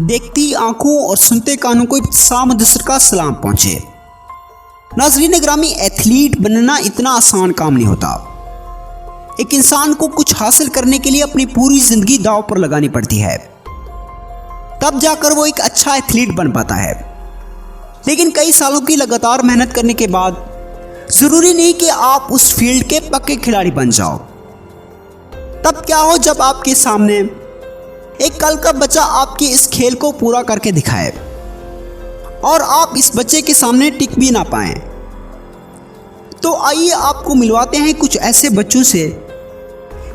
देखती आंखों और सुनते कानों को सामदसर का सलाम पहुंचे। नाज़रीन ग्रामी, एथलीट बनना इतना आसान काम नहीं होता। एक इंसान को कुछ हासिल करने के लिए अपनी पूरी जिंदगी दांव पर लगानी पड़ती है, तब जाकर वो एक अच्छा एथलीट बन पाता है। लेकिन कई सालों की लगातार मेहनत करने के बाद जरूरी नहीं कि आप उस फील्ड के पक्के खिलाड़ी बन जाओ। तब क्या हो जब आपके सामने एक कल का बच्चा आपके इस खेल को पूरा करके दिखाए और आप इस बच्चे के सामने टिक भी ना पाएं। तो आइए आपको मिलवाते हैं कुछ ऐसे बच्चों से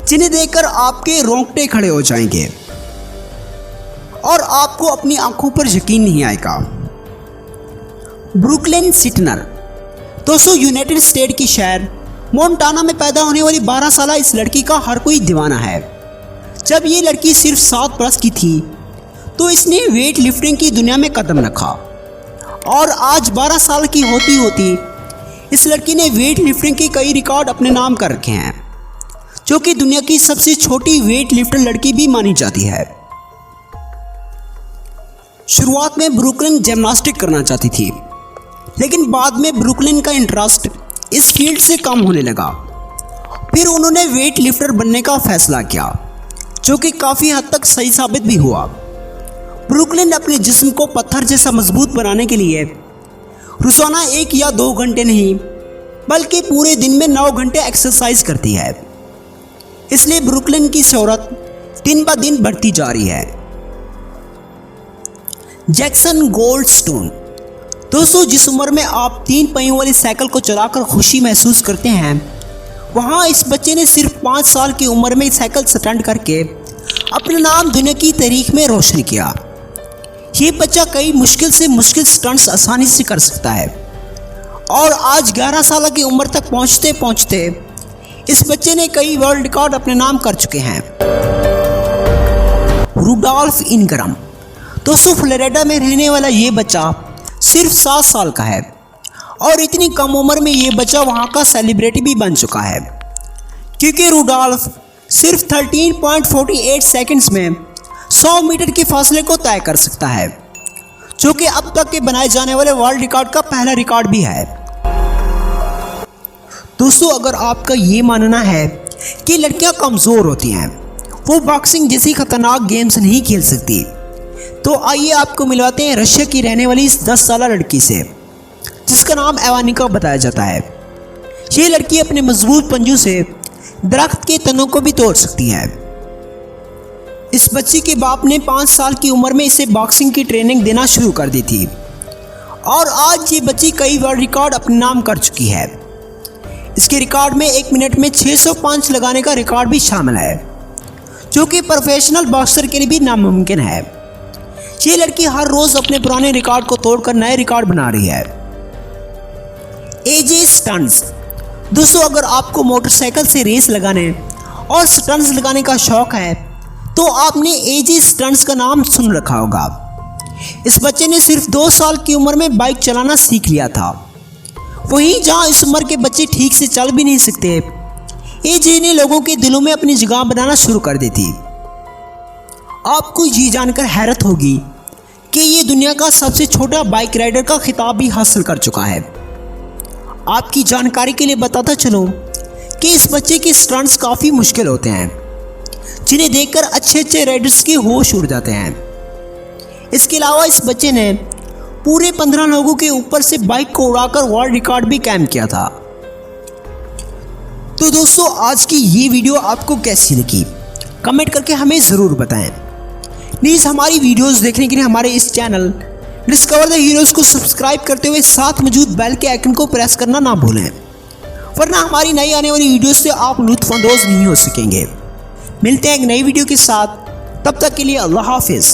जिन्हें देखकर आपके रोंगटे खड़े हो जाएंगे और आपको अपनी आंखों पर यकीन नहीं आएगा। ब्रुकलिन सिटनर। दोस्तों, यूनाइटेड स्टेट की शहर मोंटाना में पैदा होने वाली 12 साल इस लड़की का हर कोई दीवाना है। जब ये लड़की सिर्फ 7 वर्ष की थी तो इसने वेट लिफ्टिंग की दुनिया में कदम रखा और आज 12 साल की होती होती इस लड़की ने वेट लिफ्टिंग के कई रिकॉर्ड अपने नाम कर रखे हैं, जो कि दुनिया की सबसे छोटी वेट लिफ्टर लड़की भी मानी जाती है। शुरुआत में ब्रुकलिन जिम्नास्टिक करना चाहती थी, लेकिन बाद में ब्रुकलिन का इंटरेस्ट इस फील्ड से कम होने लगा। फिर उन्होंने वेट लिफ्टर बनने का फैसला किया, जो कि काफ़ी हद तक सही साबित भी हुआ। ब्रुकलिन अपने जिस्म को पत्थर जैसा मजबूत बनाने के लिए रोजाना 1 या 2 घंटे नहीं, बल्कि पूरे दिन में 9 घंटे एक्सरसाइज करती है। इसलिए ब्रुकलिन की शोहरत दिन ब दिन बढ़ती जा रही है। Jackson Goldstone. दोस्तों, जिस उम्र में आप 3 पहियों वाली साइकिल को चलाकर खुशी महसूस करते हैं, वहाँ इस बच्चे ने सिर्फ 5 साल की उम्र में साइकिल स्टंट करके अपना नाम दुनिया की तारीख में रोशन किया। ये बच्चा कई मुश्किल से मुश्किल स्टंट्स आसानी से कर सकता है और आज 11 साल की उम्र तक पहुँचते पहुँचते इस बच्चे ने कई वर्ल्ड रिकॉर्ड अपने नाम कर चुके हैं। Rudolf Ingram. दोस्तों, फ्लोरिडा में रहने वाला ये बच्चा सिर्फ 7 साल का है और इतनी कम उम्र में ये बच्चा वहाँ का सेलिब्रिटी भी बन चुका है, क्योंकि रुडोल्फ सिर्फ 13.48 सेकंड्स में 100 मीटर के फासले को तय कर सकता है, जो कि अब तक के बनाए जाने वाले वर्ल्ड रिकॉर्ड का पहला रिकॉर्ड भी है। दोस्तों, अगर आपका ये मानना है कि लड़कियां कमज़ोर होती हैं, वो बॉक्सिंग जैसी खतरनाक गेम्स नहीं खेल सकती, तो आइए आपको मिलवाते हैं रशिया की रहने वाली इस 10 साल लड़की से, जिसका नाम एवानिका बताया जाता है। ये लड़की अपने मजबूत पंजों से दरख्त के तनों को भी तोड़ सकती है। इस बच्ची के बाप ने 5 साल की उम्र में इसे बॉक्सिंग की ट्रेनिंग देना शुरू कर दी थी और आज ये बच्ची कई वर्ल्ड रिकॉर्ड अपने नाम कर चुकी है। इसके रिकॉर्ड में 1 मिनट में 605 लगाने का रिकॉर्ड भी शामिल है, जो कि प्रोफेशनल बॉक्सर के लिए भी नामुमकिन है। ये लड़की हर रोज अपने पुराने रिकॉर्ड को तोड़कर नए रिकॉर्ड बना रही है। एजे स्टंट्स। दोस्तों, अगर आपको मोटरसाइकिल से रेस लगाने और स्टंट्स लगाने का शौक है तो आपने एजे स्टंट्स का नाम सुन रखा होगा। इस बच्चे ने सिर्फ 2 साल की उम्र में बाइक चलाना सीख लिया था। वहीं जहां इस उम्र के बच्चे ठीक से चल भी नहीं सकते, एजे ने लोगों के दिलों में अपनी जगह बनाना शुरू कर दी थी। आपको ये जानकर हैरत होगी कि ये दुनिया का सबसे छोटा बाइक राइडर का खिताब भी हासिल कर चुका है। आपकी जानकारी के लिए बताता चलूं कि इस बच्चे के स्टंट्स काफ़ी मुश्किल होते हैं, जिन्हें देखकर अच्छे राइडर्स के होश उड़ जाते हैं। इसके अलावा इस बच्चे ने पूरे 15 लोगों के ऊपर से बाइक को उड़ाकर वर्ल्ड रिकॉर्ड भी कायम किया था। तो दोस्तों, आज की ये वीडियो आपको कैसी लगी, कमेंट करके हमें ज़रूर बताएं। प्लीज़ हमारी वीडियोस देखने के लिए हमारे इस चैनल डिस्कवर द हीरोज़ को सब्सक्राइब करते हुए साथ मौजूद बेल के आइकन को प्रेस करना ना भूलें, वरना हमारी नई आने वाली वीडियो से आप लुत्फ़अंदोज़ नहीं हो सकेंगे। मिलते हैं एक नई वीडियो के साथ, तब तक के लिए अल्लाह हाफिज़।